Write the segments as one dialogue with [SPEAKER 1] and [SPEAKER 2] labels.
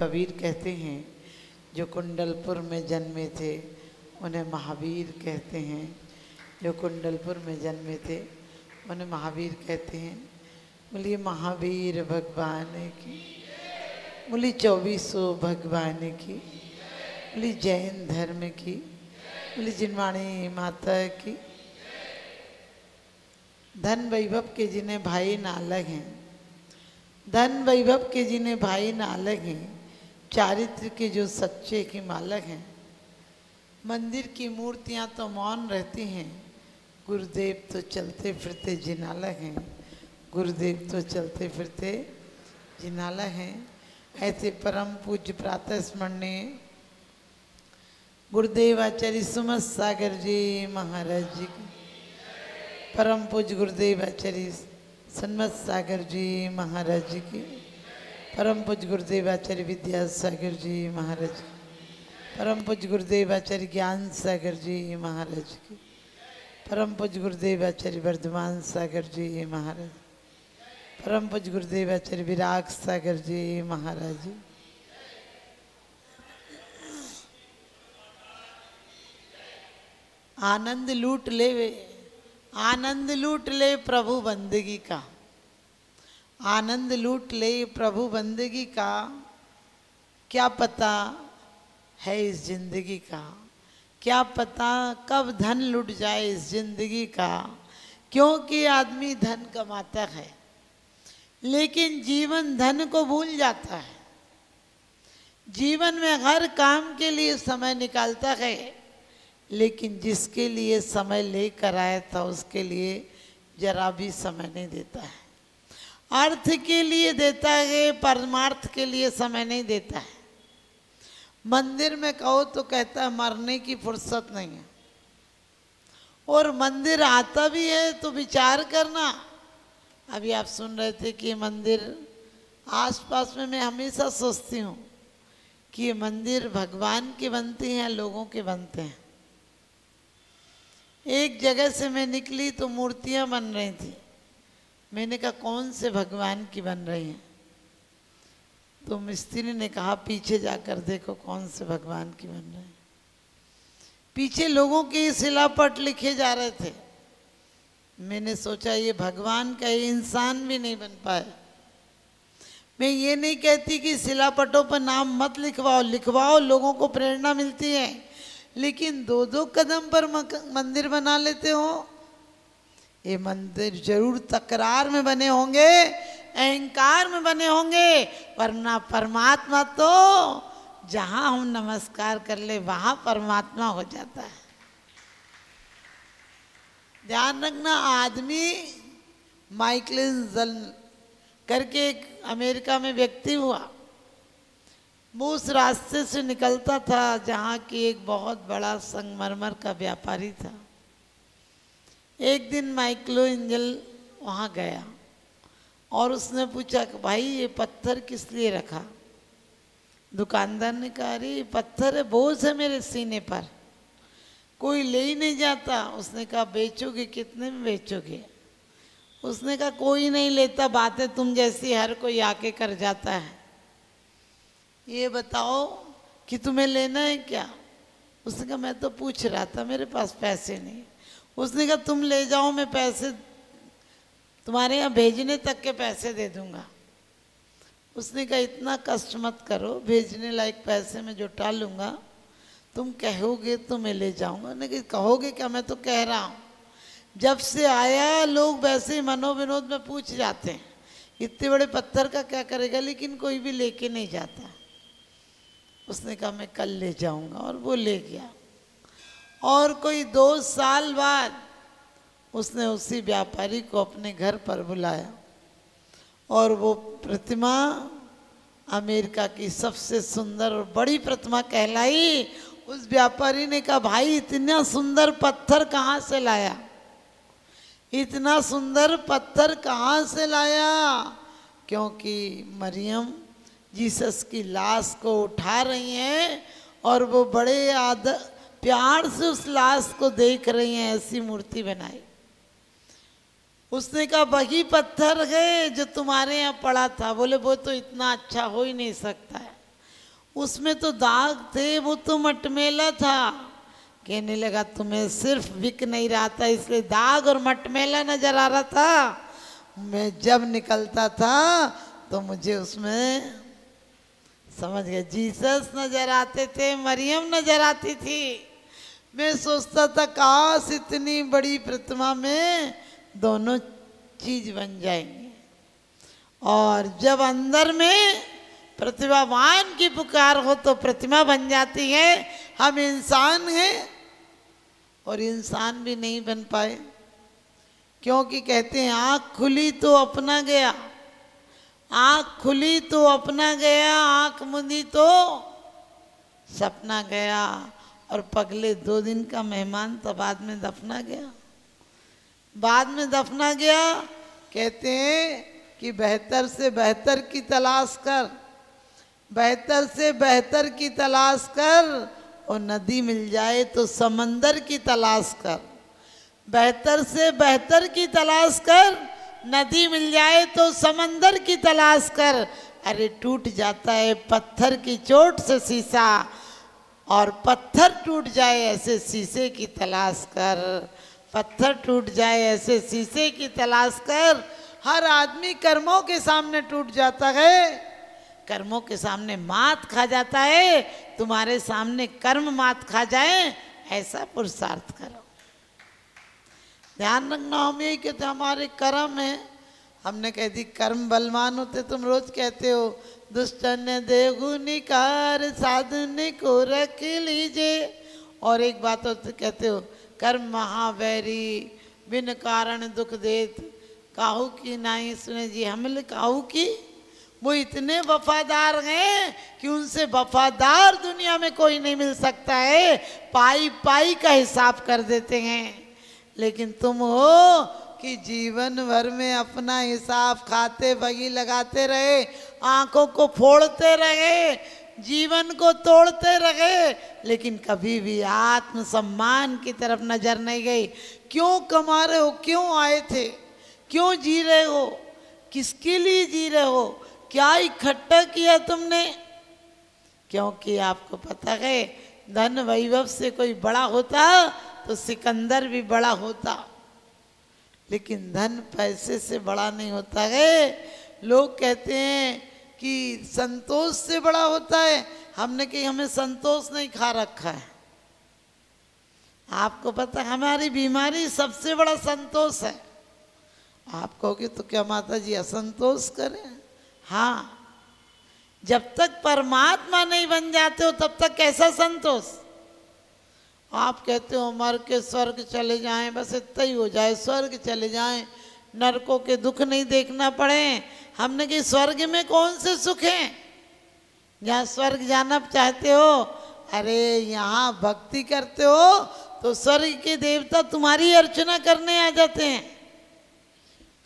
[SPEAKER 1] कबीर कहते हैं जो कुंडलपुर में जन्मे थे उन्हें महावीर कहते हैं। जो कुंडलपुर में जन्मे थे उन्हें महावीर कहते हैं। बोलिए महावीर भगवान की, बोली 2400 भगवान की, बोली जैन धर्म की, बोली जिनवाणी माता की। धन वैभव के जिन्हें भाई नालग हैं, धन वैभव के जिन्हें भाई नालग हैं, चारित्र के जो सच्चे की मालक हैं। मंदिर की मूर्तियां तो मौन रहती हैं, गुरुदेव तो चलते फिरते जिनालक हैं, गुरुदेव तो चलते फिरते जिनालक हैं। ऐसे परम पूज्य प्रातः स्मरणीय गुरुदेव आचार्य सुमत सागर जी महाराज जी की, परम पूज्य गुरुदेव आचार्य सन्मत सागर जी महाराज जी की, परम पूज्य गुरुदेव आचार्य विद्यासागर जी महाराज की, परम पूज्य गुरुदेव आचार्य ज्ञान सागर जी महाराज की, परम पूज्य गुरुदेव आचार्य वर्धमान सागर जी महाराज, परम पूज्य गुरुदेव आचार्य विराग सागर जी महाराज जी। आनंद लूट ले वे, आनंद लूट ले प्रभु बंदगी का, आनंद लूट ले प्रभु बंदगी का। क्या पता है इस जिंदगी का, क्या पता कब धन लुट जाए इस जिंदगी का। क्योंकि आदमी धन कमाता है लेकिन जीवन धन को भूल जाता है। जीवन में हर काम के लिए समय निकालता है लेकिन जिसके लिए समय लेकर आया था उसके लिए जरा भी समय नहीं देता है। अर्थ के लिए देता है, परमार्थ के लिए समय नहीं देता है। मंदिर में कहो तो कहता है मरने की फुर्सत नहीं है, और मंदिर आता भी है तो विचार करना। अभी आप सुन रहे थे कि मंदिर आसपास में, मैं हमेशा सोचती हूँ कि ये मंदिर भगवान के बनते हैं लोगों के बनते हैं। एक जगह से मैं निकली तो मूर्तियाँ बन रही थी, मैंने कहा कौन से भगवान की बन रही हैं? तो मिस्त्री ने कहा पीछे जाकर देखो कौन से भगवान की बन रही है। पीछे लोगों के शिलापट लिखे जा रहे थे। मैंने सोचा ये भगवान का, ये इंसान भी नहीं बन पाए। मैं ये नहीं कहती कि शिलापटों पर नाम मत लिखवाओ, लिखवाओ, लोगों को प्रेरणा मिलती है, लेकिन 2-2 कदम पर मंदिर बना लेते हो। ये मंदिर जरूर तकरार में बने होंगे, अहंकार में बने होंगे, वरना परमात्मा तो जहां हम नमस्कार कर ले वहां परमात्मा हो जाता है। ध्यान रखना, आदमी माइकल करके एक अमेरिका में व्यक्ति हुआ, वो उस रास्ते से निकलता था जहाँ की एक बहुत बड़ा संगमरमर का व्यापारी था। एक दिन माइकलो एंजल वहाँ गया और उसने पूछा कि भाई ये पत्थर किस लिए रखा? दुकानदार ने कहा अरे ये पत्थर है, बोझ है मेरे सीने पर, कोई ले ही नहीं जाता। उसने कहा बेचोगे, कितने में बेचोगे? उसने कहा कोई नहीं लेता, बातें तुम जैसी हर कोई आके कर जाता है। ये बताओ कि तुम्हें लेना है क्या? उसने कहा मैं तो पूछ रहा था, मेरे पास पैसे नहीं। उसने कहा तुम ले जाओ, मैं पैसे तुम्हारे यहाँ भेजने तक के पैसे दे दूंगा। उसने कहा इतना कष्ट मत करो, भेजने लायक पैसे मैं जुटा लूँगा, तुम कहोगे तो मैं ले जाऊँगा। उन्होंने कहा कहोगे क्या, मैं तो कह रहा हूँ। जब से आया लोग वैसे ही मनोविनोद में पूछ जाते हैं इतने बड़े पत्थर का क्या करेगा, लेकिन कोई भी लेके नहीं जाता। उसने कहा मैं कल ले जाऊँगा, और वो ले गया। और कोई 2 साल बाद उसने उसी व्यापारी को अपने घर पर बुलाया और वो प्रतिमा अमेरिका की सबसे सुंदर और बड़ी प्रतिमा कहलाई। उस व्यापारी ने कहा भाई इतना सुंदर पत्थर कहाँ से लाया, इतना सुंदर पत्थर कहाँ से लाया? क्योंकि मरियम जीसस की लाश को उठा रही हैं और वो बड़े प्यार से उस लाश को देख रही हैं, ऐसी मूर्ति बनाई। उसने कहा वही पत्थर है जो तुम्हारे यहाँ पड़ा था। बोले वो तो इतना अच्छा हो ही नहीं सकता है। उसमें तो दाग थे, वो तो मटमेला था। कहने लगा तुम्हें सिर्फ बिक नहीं रहा था इसलिए दाग और मटमेला नजर आ रहा था, मैं जब निकलता था तो मुझे उसमें समझ गया जीसस नजर आते थे, मरियम नजर आती थी। मैं सोचता था काश इतनी बड़ी प्रतिमा में दोनों चीज बन जाएंगे। और जब अंदर में प्रतिभावान की पुकार हो तो प्रतिमा बन जाती है। हम इंसान हैं और इंसान भी नहीं बन पाए, क्योंकि कहते हैं आँख खुली तो अपना गया, आँख खुली तो अपना गया, आँख मुंदी तो सपना गया। और पगले 2 दिन का मेहमान था, बाद में दफना गया, बाद में दफना गया। कहते हैं कि बेहतर से बेहतर की तलाश कर, बेहतर से बेहतर की तलाश कर, और नदी मिल जाए तो समंदर की तलाश कर। बेहतर से बेहतर की तलाश कर, नदी मिल जाए तो समंदर की तलाश कर। अरे टूट जाता है पत्थर की चोट से शीशा, और पत्थर टूट जाए ऐसे शीशे की तलाश कर, पत्थर टूट जाए ऐसे शीशे की तलाश कर। हर आदमी कर्मों के सामने टूट जाता है, कर्मों के सामने मात खा जाता है। तुम्हारे सामने कर्म मात खा जाए ऐसा पुरुषार्थ करो। ध्यान रखना, हम यही कहते हमारे कर्म है। हमने कह दी कर्म बलवान होते, तुम रोज कहते हो दुष्ट ने देहु निकार साधु को रख लीजिए। और एक बात होती कहते हो कर्म महावैरी बिन कारण दुख देत, काहू की नहीं सुने जी हमले काहू की। वो इतने वफादार हैं कि उनसे वफादार दुनिया में कोई नहीं मिल सकता है, पाई पाई का हिसाब कर देते हैं। लेकिन तुम हो कि जीवन भर में अपना हिसाब खाते बगी लगाते रहे, आंखों को फोड़ते रहे, जीवन को तोड़ते रहे, लेकिन कभी भी आत्मसम्मान की तरफ नजर नहीं गई। क्यों कमा रहे हो, क्यों आए थे, क्यों जी रहे हो, किसके लिए जी रहे हो, क्या इकट्ठा किया तुमने? क्योंकि आपको पता है धन वैभव से कोई बड़ा होता तो सिकंदर भी बड़ा होता, लेकिन धन पैसे से बड़ा नहीं होता है। लोग कहते हैं कि संतोष से बड़ा होता है, हमने कहीं हमें संतोष नहीं खा रखा है। आपको पता हमारी बीमारी सबसे बड़ा संतोष है। आप कहोगे तो क्या माता जी असंतोष करें? हाँ, जब तक परमात्मा नहीं बन जाते हो तब तक कैसा संतोष? आप कहते हो मर के स्वर्ग चले जाएं, बस इतना ही हो जाए, स्वर्ग चले जाएं, नरकों के दुख नहीं देखना पड़े। हमने कि स्वर्ग में कौन से सुख हैं? जहाँ स्वर्ग जाना चाहते हो, अरे यहाँ भक्ति करते हो तो स्वर्ग के देवता तुम्हारी अर्चना करने आ जाते हैं।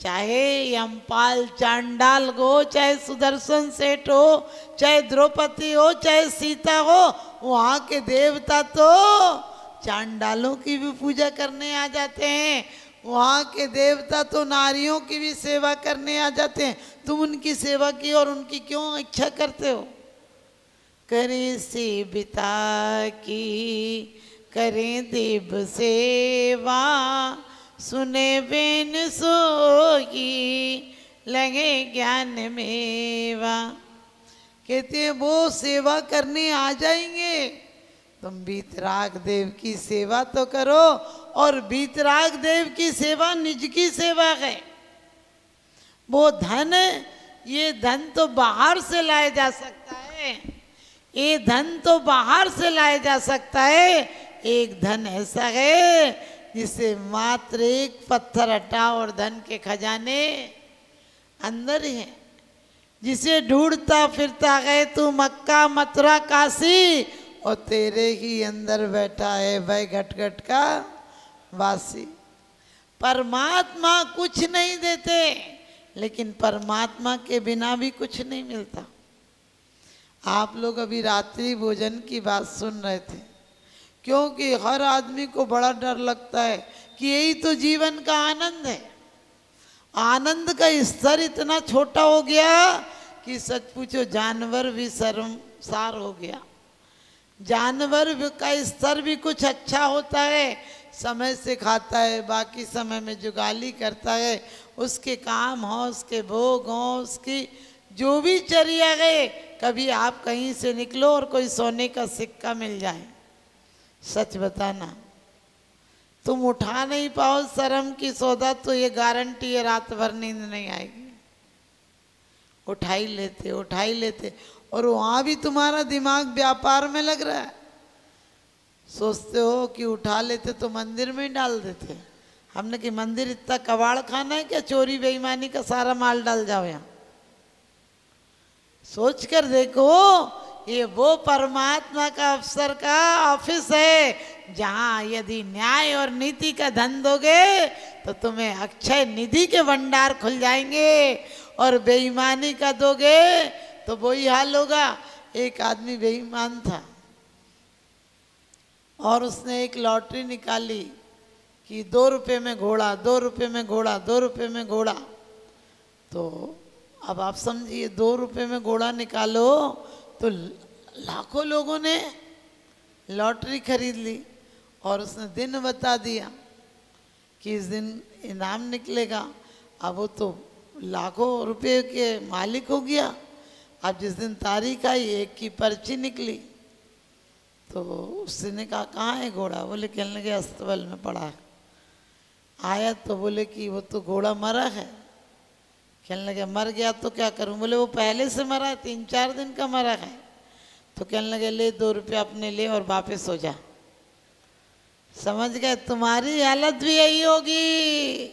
[SPEAKER 1] चाहे यमपाल चांडाल हो, चाहे सुदर्शन सेठ हो, चाहे द्रौपदी हो, चाहे सीता हो, वहाँ के देवता तो चांडालों की भी पूजा करने आ जाते हैं। वहाँ के देवता तो नारियों की भी सेवा करने आ जाते हैं। तुम उनकी सेवा की और उनकी क्यों इच्छा करते हो? करें सेविता की करें देव सेवा, सुने बेन सोगी लगे ज्ञान मेवा। कहते हैं वो सेवा करने आ जाएंगे, तुम बीतराग देव की सेवा तो करो। और बीतराग देव की सेवा निज की सेवा है। वो धन, ये धन तो बाहर से लाया जा सकता है, ये धन तो बाहर से लाया जा सकता है। एक धन ऐसा है जिसे मात्र एक पत्थर हटाओ और धन के खजाने अंदर ही हैं। जिसे ढूंढता फिरता गए तू मक्का मथुरा काशी, और तेरे ही अंदर बैठा है वह घट-घट का वासी। परमात्मा कुछ नहीं देते, लेकिन परमात्मा के बिना भी कुछ नहीं मिलता। आप लोग अभी रात्रि भोजन की बात सुन रहे थे, क्योंकि हर आदमी को बड़ा डर लगता है कि यही तो जीवन का आनंद है। आनंद का स्तर इतना छोटा हो गया कि सच पूछो जानवर भी उपसार हो गया। जानवर का स्तर भी कुछ अच्छा होता है, समय से खाता है, बाकी समय में जुगाली करता है, उसके काम हो, उसके भोग हो, उसकी जो भी चर्या गए। कभी आप कहीं से निकलो और कोई सोने का सिक्का मिल जाए, सच बताना तुम उठा नहीं पाओ शर्म की सौदा, तो ये गारंटी है रात भर नींद नहीं आएगी। उठा ही लेते, उठा ही लेते, और वहाँ भी तुम्हारा दिमाग व्यापार में लग रहा है। सोचते हो कि उठा लेते तो मंदिर में ही डाल देते। हमने कि मंदिर इतना कबाड़ खाना है क्या, चोरी बेईमानी का सारा माल डाल जाओ यहाँ। सोच कर देखो, ये वो परमात्मा का अफसर का ऑफिस है जहाँ यदि न्याय और नीति का धन दोगे तो तुम्हें अक्षय निधि के भंडार खुल जाएंगे, और बेईमानी का दोगे तो वही हाल होगा। एक आदमी बेईमान था और उसने एक लॉटरी निकाली कि 2 रुपये में घोड़ा, 2 रुपये में घोड़ा, 2 रुपये में घोड़ा। तो अब आप समझिए, 2 रुपये में घोड़ा निकालो तो लाखों लोगों ने लॉटरी खरीद ली, और उसने दिन बता दिया कि इस दिन इनाम निकलेगा। अब वो तो लाखों रुपए के मालिक हो गया। अब जिस दिन तारीख आई, एक की पर्ची निकली, तो उसने कहा कहाँ है घोड़ा? बोले कहने लगे अस्तबल में पड़ा है। आया तो बोले कि वो तो घोड़ा मरा है। कहने लगे मर गया तो क्या करूं? बोले वो पहले से मरा है, 3-4 दिन का मरा है। तो कहने लगे ले 2 रुपये अपने ले और वापस हो जा। समझ गए? तुम्हारी हालत भी यही होगी।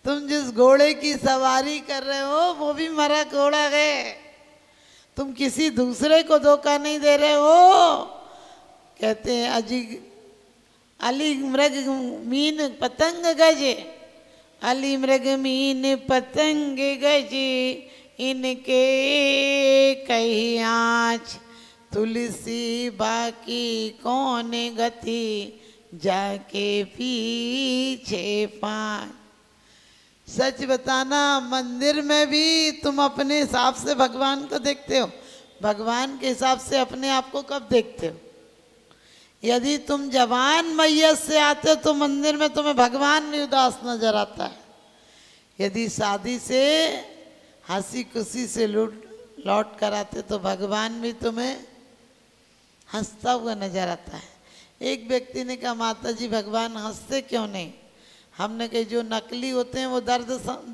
[SPEAKER 1] तुम जिस घोड़े की सवारी कर रहे हो वो भी मरा घोड़ा है। तुम किसी दूसरे को धोखा नहीं दे रहे हो। कहते हैं अली मृग मीन पतंग गजे, अली मृग मीन पतंग गजे, इनके कही आँच तुलसी बाकी कौन गति, जाके पीछे पाँच। सच बताना, मंदिर में भी तुम अपने हिसाब से भगवान को देखते हो, भगवान के हिसाब से अपने आप को कब देखते हो? यदि तुम जवान मैयत से आते हो तो मंदिर में तुम्हें भगवान भी उदास नजर आता है। यदि शादी से हंसी खुशी से लौट कर आते तो भगवान भी तुम्हें हंसता हुआ नजर आता है। एक व्यक्ति ने कहा माता जी भगवान हंसते क्यों नहीं? हमने कहा जो नकली होते हैं वो दर्द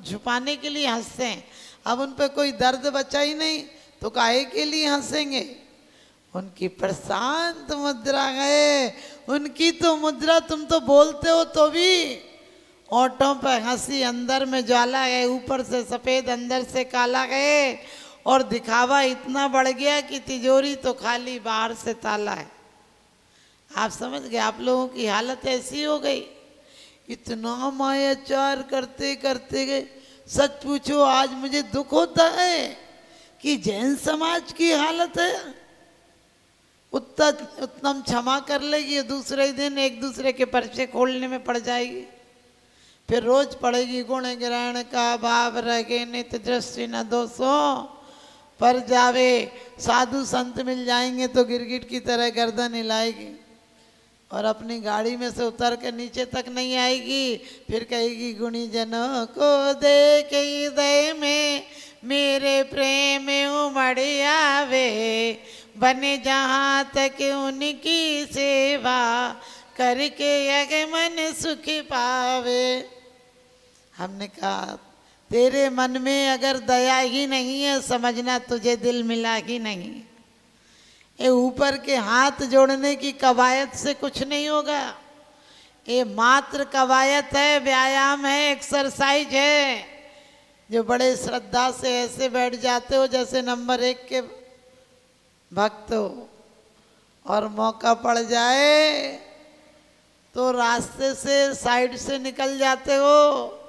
[SPEAKER 1] छुपाने के लिए हंसते हैं। अब उन पर कोई दर्द बचा ही नहीं तो काहे के लिए हंसेंगे? उनकी प्रशांत मुद्रा है, उनकी तो मुद्रा, तुम तो बोलते हो तो भी ओंठों पर हंसी, अंदर में ज्वाला है, ऊपर से सफ़ेद अंदर से काला है, और दिखावा इतना बढ़ गया कि तिजोरी तो खाली बाहर से ताला है। आप समझ गए? आप लोगों की हालत ऐसी हो गई। इतना मायाचार करते करते गए। सच पूछो आज मुझे दुख होता है कि जैन समाज की हालत है। उत्तम क्षमा कर लेगी, दूसरे दिन एक दूसरे के पर्चे खोलने में पड़ जाएगी। फिर रोज पड़ेगी गुण ग्रहण का भाव रहे नित दृष्टि न दोषों पर जावे। साधु संत मिल जाएंगे तो गिरगिट की तरह गर्दन हिलाएगी और अपनी गाड़ी में से उतर के नीचे तक नहीं आएगी। फिर कहेगी गुणी जनों को देख हृदय में मेरे प्रेम उमड़ आवे, बने जहाँ तक उनकी सेवा करके अग मन सुख पावे। हमने कहा तेरे मन में अगर दया ही नहीं है समझना तुझे दिल मिला ही नहीं। ये ऊपर के हाथ जोड़ने की कवायद से कुछ नहीं होगा। ये मात्र कवायद है, व्यायाम है, एक्सरसाइज है। जो बड़े श्रद्धा से ऐसे बैठ जाते हो जैसे नंबर 1 के भक्त हो, और मौका पड़ जाए तो रास्ते से साइड से निकल जाते हो,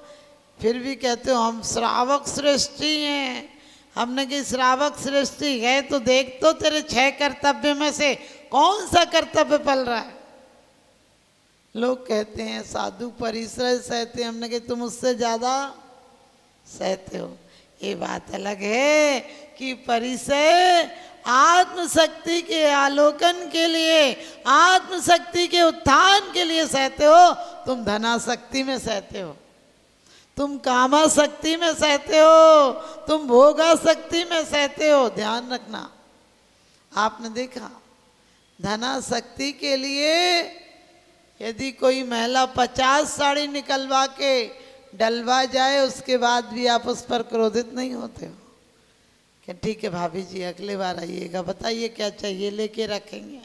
[SPEAKER 1] फिर भी कहते हो हम श्रावक सृष्टि हैं। हमने कि श्रावक सृष्टि है तो देख तो तेरे 6 कर्तव्य में से कौन सा कर्तव्य पल रहा है। लोग कहते हैं साधु परिश्रय सहते, हमने कि तुम उससे ज़्यादा सहते हो। ये बात अलग है कि परिश्रय आत्मशक्ति के आलोकन के लिए, आत्मशक्ति के उत्थान के लिए सहते हो। तुम धनाशक्ति में सहते हो, तुम कामाशक्ति में सहते हो, तुम भोगाशक्ति में सहते हो। ध्यान रखना। आपने देखा धनाशक्ति के लिए यदि कोई महिला 50 साड़ी निकलवा के डलवा जाए, उसके बाद भी आप उस पर क्रोधित नहीं होते हो कि ठीक है भाभी जी अगले बार आइएगा, बताइए क्या चाहिए, लेके रखेंगे।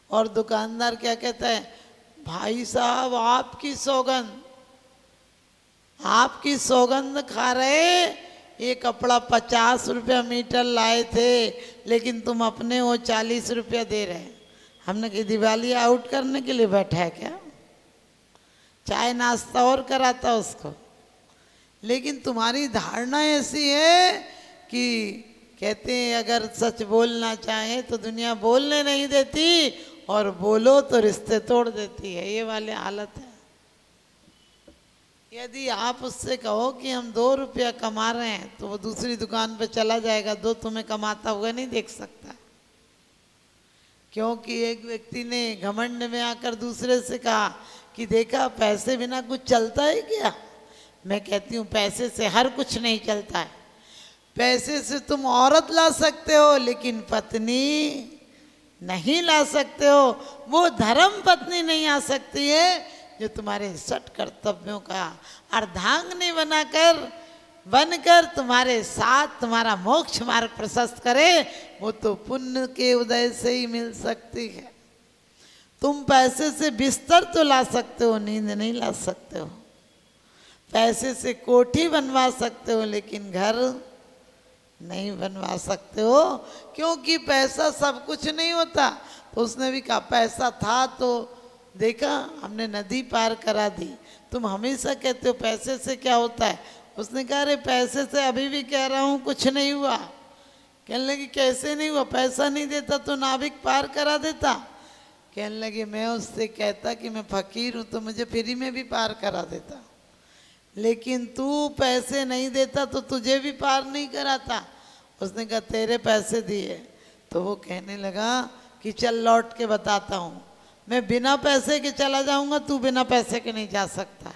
[SPEAKER 1] और दुकानदार क्या कहता है, भाई साहब आपकी सौगंध, आपकी सौगंध खा रहे, ये कपड़ा 50 रुपया मीटर लाए थे लेकिन तुम अपने वो 40 रुपया दे रहे हैं। हमने कहा दिवाली आउट करने के लिए बैठा है क्या? चाय नाश्ता और कराता उसको। लेकिन तुम्हारी धारणा ऐसी है कि कहते हैं अगर सच बोलना चाहे तो दुनिया बोलने नहीं देती, और बोलो तो रिश्ते तोड़ देती है। ये वाली हालत है। यदि आप उससे कहो कि हम 2 रुपया कमा रहे हैं तो वो दूसरी दुकान पे चला जाएगा, 2 तुम्हें कमाता हुआ नहीं देख सकता। क्योंकि एक व्यक्ति ने घमंड में आकर दूसरे से कहा कि देखा पैसे बिना कुछ चलता है क्या? मैं कहती हूँ पैसे से हर कुछ नहीं चलता है। पैसे से तुम औरत ला सकते हो लेकिन पत्नी नहीं ला सकते हो। वो धर्म पत्नी नहीं आ सकती है जो तुम्हारे सट कर्तव्यों का अर्धांगिनी बनकर तुम्हारे साथ तुम्हारा मोक्ष मार्ग प्रशस्त करे। वो तो पुण्य के उदय से ही मिल सकती है। तुम पैसे से बिस्तर तो ला सकते हो, नींद नहीं ला सकते हो। पैसे से कोठी बनवा सकते हो लेकिन घर नहीं बनवा सकते हो, क्योंकि पैसा सब कुछ नहीं होता। तो उसने भी कहा पैसा था तो देखा हमने नदी पार करा दी। तुम हमेशा कहते हो पैसे से क्या होता है। उसने कहा अरे पैसे से अभी भी कह रहा हूँ कुछ नहीं हुआ। कहने लगी कैसे नहीं हुआ? पैसा नहीं देता तो नाविक पार करा देता। कहने लगे मैं उससे कहता कि मैं फकीर हूँ तो मुझे फ्री में भी पार करा देता, लेकिन तू पैसे नहीं देता तो तुझे भी पार नहीं कराता। उसने कहा तेरे पैसे दिए। तो वो कहने लगा कि चल लौट के बताता हूँ, मैं बिना पैसे के चला जाऊँगा, तू बिना पैसे के नहीं जा सकता।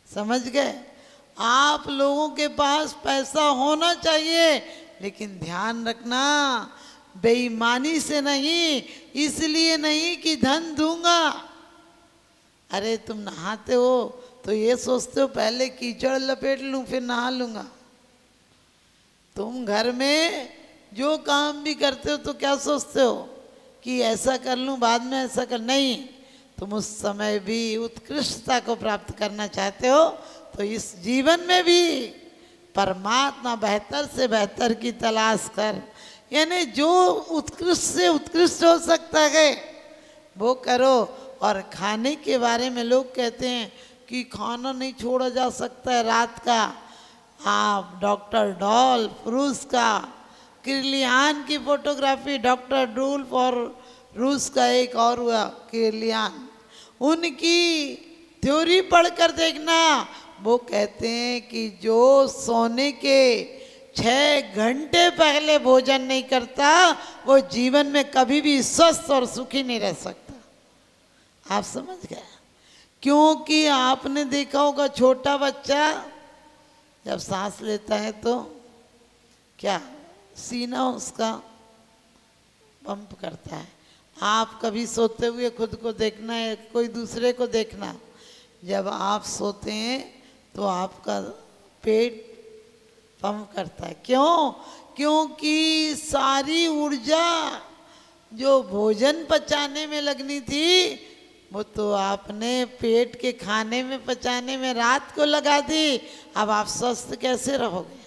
[SPEAKER 1] समझ गए? आप लोगों के पास पैसा होना चाहिए, लेकिन ध्यान रखना बेईमानी से नहीं, इसलिए नहीं कि धन दूंगा। अरे तुम नहाते हो तो ये सोचते हो पहले कीचड़ लपेट लूं फिर नहा लूंगा। तुम घर में जो काम भी करते हो तो क्या सोचते हो कि ऐसा कर लूं बाद में ऐसा कर, नहीं। तुम उस समय भी उत्कृष्टता को प्राप्त करना चाहते हो तो इस जीवन में भी परमात्मा बेहतर से बेहतर की तलाश कर, यानी जो उत्कृष्ट से उत्कृष्ट हो सकता है वो करो। और खाने के बारे में लोग कहते हैं कि खाना नहीं छोड़ा जा सकता है रात का। आप डॉक्टर डॉल्फ रूस का, किर्लियान की फोटोग्राफी, डॉक्टर डूल्फ और रूस का एक और हुआ किर्लियान, उनकी थ्योरी पढ़कर देखना। वो कहते हैं कि जो सोने के 6 घंटे पहले भोजन नहीं करता वो जीवन में कभी भी स्वस्थ और सुखी नहीं रह सकता। आप समझ गए? क्योंकि आपने देखा होगा छोटा बच्चा जब सांस लेता है तो क्या सीना उसका पंप करता है। आप कभी सोते हुए खुद को देखना है, कोई दूसरे को देखना, जब आप सोते हैं तो आपका पेट पंप करता है। क्यों? क्योंकि सारी ऊर्जा जो भोजन पचाने में लगनी थी वो तो आपने पेट के खाने में पचाने में रात को लगा दी। अब आप स्वस्थ कैसे रहोगे?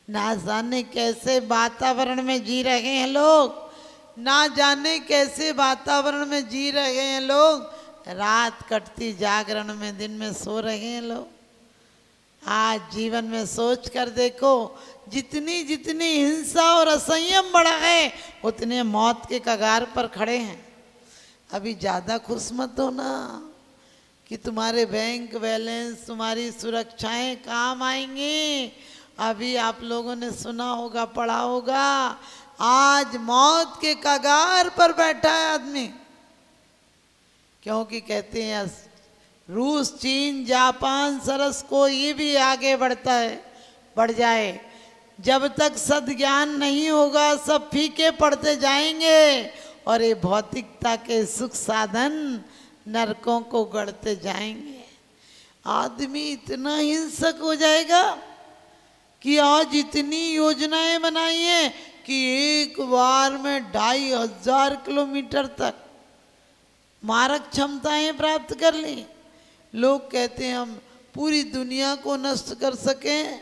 [SPEAKER 1] ना जाने कैसे वातावरण में जी रहे हैं लोग, ना जाने कैसे वातावरण में जी रहे हैं लोग। रात कटती जागरण में, दिन में सो रहे हैं लोग। आज जीवन में सोच कर देखो, जितनी जितनी हिंसा और असंयम बढ़ा है उतने मौत के कगार पर खड़े हैं। अभी ज़्यादा खुश मत हो ना कि तुम्हारे बैंक बैलेंस, तुम्हारी सुरक्षाएं काम आएंगी। अभी आप लोगों ने सुना होगा, पढ़ा होगा आज मौत के कगार पर बैठा है आदमी, क्योंकि कहते हैं रूस, चीन, जापान, सरस को ये भी आगे बढ़ता है, बढ़ जाए, जब तक सद्ज्ञान नहीं होगा सब फीके पड़ते जाएंगे और ये भौतिकता के सुख साधन नरकों को गढ़ते जाएंगे। आदमी इतना हिंसक हो जाएगा कि आज इतनी योजनाएं बनाई हैं कि एक बार में 2500 किलोमीटर तक मारक क्षमताएं प्राप्त कर ली। लोग कहते हैं हम पूरी दुनिया को नष्ट कर सकें,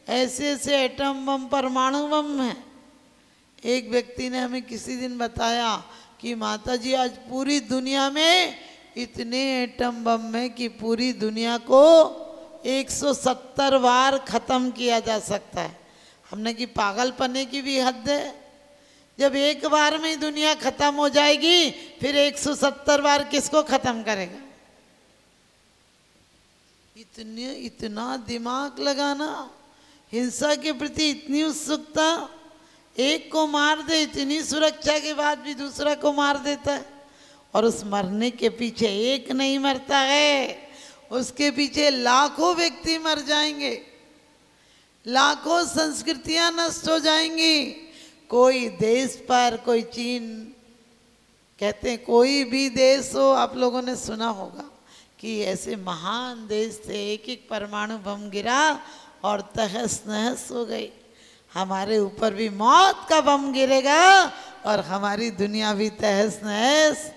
[SPEAKER 1] ऐसे ऐसे एटम बम, परमाणु बम हैं। एक व्यक्ति ने हमें किसी दिन बताया कि माता जी आज पूरी दुनिया में इतने एटम बम हैं कि पूरी दुनिया को 170 बार खत्म किया जा सकता है। हमने कि पागलपने की भी हद है, जब एक बार में दुनिया खत्म हो जाएगी फिर 170 बार किसको खत्म करेगा? इतना दिमाग लगाना, हिंसा के प्रति इतनी उत्सुकता, एक को मार दे, इतनी सुरक्षा के बाद भी दूसरा को मार देता है। और उस मरने के पीछे एक नहीं मरता है, उसके पीछे लाखों व्यक्ति मर जाएंगे, लाखों संस्कृतियां नष्ट हो जाएंगी। कोई देश पर, कोई चीन, कहते हैं कोई भी देश हो, आप लोगों ने सुना होगा कि ऐसे महान देश थे, एक एक परमाणु बम गिरा और तहस नहस हो गई। हमारे ऊपर भी मौत का बम गिरेगा और हमारी दुनिया भी तहस नहस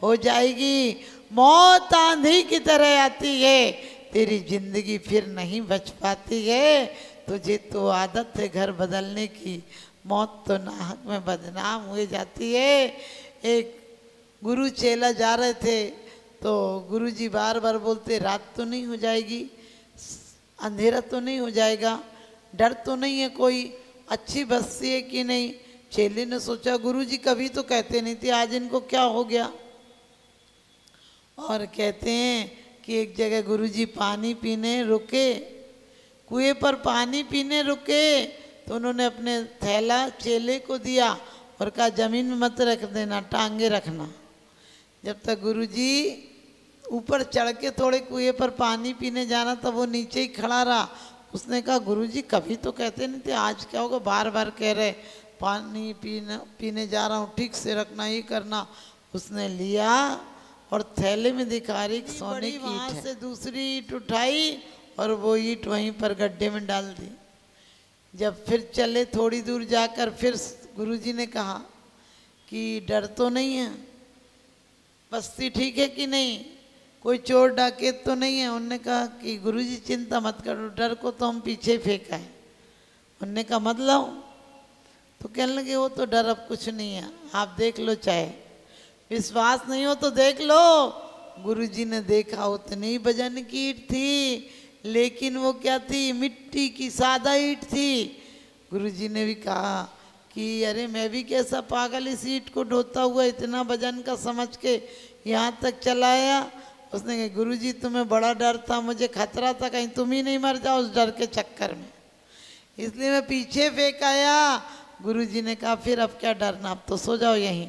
[SPEAKER 1] हो जाएगी। मौत आंधी की तरह आती है, तेरी जिंदगी फिर नहीं बच पाती है। तुझे तो आदत है घर बदलने की, मौत तो नाहक में बदनाम हुए जाती है। एक गुरु चेला जा रहे थे तो गुरुजी बार बार बोलते, रात तो नहीं हो जाएगी, अंधेरा तो नहीं हो जाएगा, डर तो नहीं है, कोई अच्छी बस्ती है कि नहीं। चेले ने सोचा गुरुजी कभी तो कहते नहीं थे, आज इनको क्या हो गया। और कहते हैं कि एक जगह गुरुजी पानी पीने रुके, कुएं पर पानी पीने रुके, तो उन्होंने अपने थैला चेले को दिया और कहा जमीन में मत रख देना, टांगे रखना। जब तक गुरुजी ऊपर चढ़ के थोड़े कुएं पर पानी पीने जाना था, वो नीचे ही खड़ा रहा। उसने कहा गुरुजी कभी तो कहते नहीं थे, आज क्या होगा, बार बार कह रहे पानी पीने जा रहा हूँ, ठीक से रखना, ये करना। उसने लिया और थैले में दिखा रही सोने की ईंट है। से दूसरी ईंट उठाई और वो ईंट वहीं पर गड्ढे में डाल दी। जब फिर चले थोड़ी दूर जाकर फिर गुरुजी ने कहा कि डर तो नहीं है, बस्ती ठीक है कि नहीं, कोई चोर डाकैत तो नहीं है। उनने कहा कि गुरुजी चिंता मत करो, डर को तो हम पीछे फेंका है। उनने कहा मत लाओ, तो कहने लगे वो तो डर अब कुछ नहीं है, आप देख लो, चाहे विश्वास नहीं हो तो देख लो। गुरुजी ने देखा, उतनी वजन की ईंट थी, लेकिन वो क्या थी, मिट्टी की सादा ईंट थी। गुरुजी ने भी कहा कि अरे मैं भी कैसा पागल इस ईंट को ढोता हुआ इतना वजन का समझ के यहाँ तक चलाया। उसने कहा गुरुजी तुम्हें बड़ा डर था, मुझे खतरा था कहीं तुम ही नहीं मर जाओ उस डर के चक्कर में, इसलिए मैं पीछे फेंक आया। गुरुजी ने कहा फिर अब क्या डरना, अब तो सो जाओ यहीं,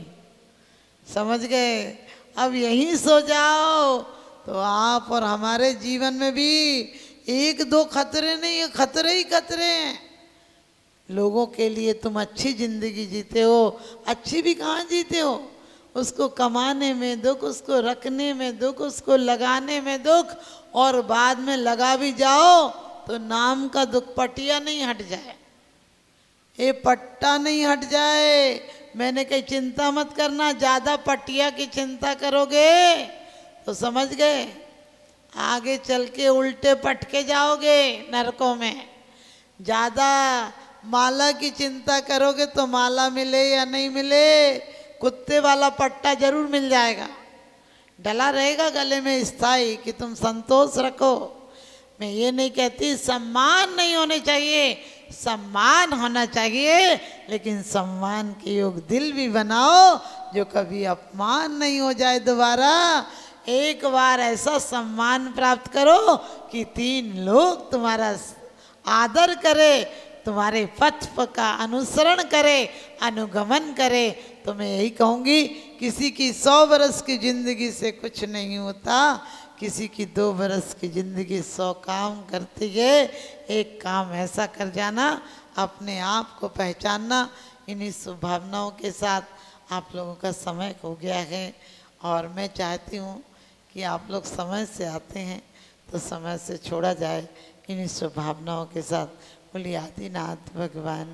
[SPEAKER 1] समझ गए, अब यहीं सो जाओ। तो आप और हमारे जीवन में भी एक दो खतरे नहीं है, खतरे ही खतरे हैं। लोगों के लिए तुम अच्छी जिंदगी जीते हो, अच्छी भी कहाँ जीते हो, उसको कमाने में दुख, उसको रखने में दुख, उसको लगाने में दुख, और बाद में लगा भी जाओ तो नाम का दुख पटिया नहीं हट जाए, ये पट्टा नहीं हट जाए। मैंने कही चिंता मत करना, ज़्यादा पटिया की चिंता करोगे तो समझ गए आगे चल के उल्टे पटके जाओगे नरकों में। ज़्यादा माला की चिंता करोगे तो माला मिले या नहीं मिले, कुत्ते वाला पट्टा जरूर मिल जाएगा, डला रहेगा गले में स्थाई कि तुम संतोष रखो। मैं ये नहीं कहती सम्मान नहीं होने चाहिए, सम्मान होना चाहिए, लेकिन सम्मान के योग दिल भी बनाओ जो कभी अपमान नहीं हो जाए दोबारा। एक बार ऐसा सम्मान प्राप्त करो कि 3 लोग तुम्हारा आदर करे, तुम्हारे पथ का अनुसरण करे, अनुगमन करे। तो मैं यही कहूँगी, किसी की 100 बरस की जिंदगी से कुछ नहीं होता, किसी की 2 बरस की जिंदगी 100 काम करती है। एक काम ऐसा कर जाना, अपने आप को पहचानना। इन्हीं शुभ भावनाओं के साथ आप लोगों का समय हो गया है और मैं चाहती हूँ कि आप लोग समय से आते हैं तो समय से छोड़ा जाए। इन्हीं शुभ भावनाओं के साथ बोलिए आदिनाथ भगवान